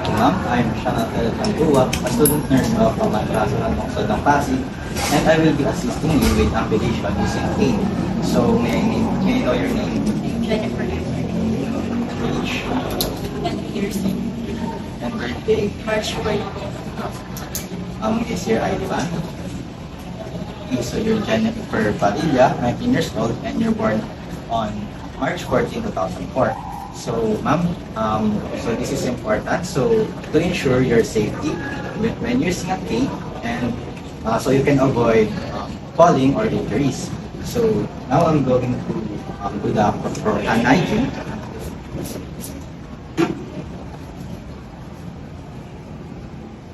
Ma'am, I'm Shanatel Tantua, a student nurse of Pamantasa ng Lungsod ng Pasig, and I will be assisting you with ambulation using cane. So, may I know your name? Jennifer, Age, 20 years old. and birthday. March 14. Is your ID band? Okay, so you're Jennifer Padilla, 19 years old, and you're born on March 14, 2004. So, ma'am, so this is important. So, to ensure your safety when using a cane, and so you can avoid falling or injuries. So, now I'm going to do the proper hand hygiene.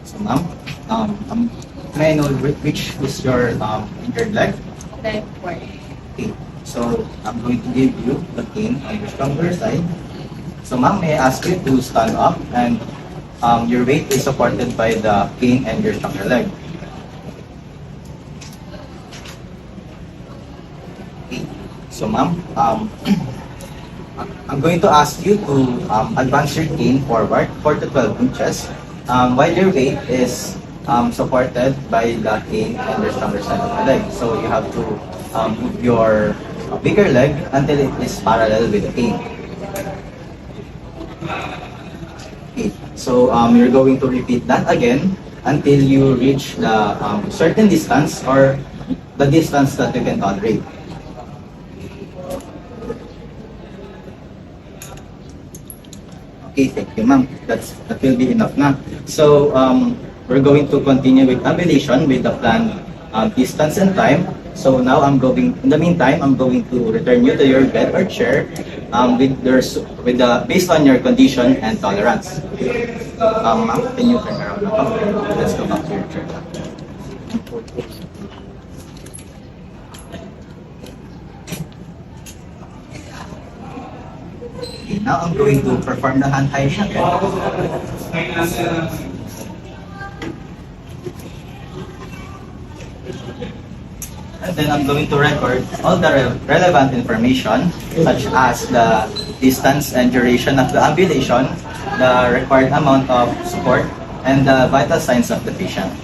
So, ma'am, may I know which is your injured leg? Leg 4. Okay, so I'm going to give you the cane on your stronger side. So ma'am, may I ask you to stand up, and your weight is supported by the cane and your stronger leg. Okay, so ma'am, I'm going to ask you to advance your cane forward 4 to 12 inches while your weight is supported by the cane and your stronger side of the leg. So you have to move your bigger leg until it is parallel with the cane. Okay, so you're going to repeat that again until you reach the certain distance or the distance that you can tolerate. Okay, thank you, ma'am. That will be enough na. So we're going to continue with ambulation with the planned distance and time. So now in the meantime, I'm going to return you to your bed or chair based on your condition and tolerance. Ma'am, can you turn around now? Let's go back to your chair. Okay, now I'm going to perform the hand hygiene again. And then I'm going to record all the relevant information such as the distance and duration of the ambulation, the required amount of support, and the vital signs of the patient.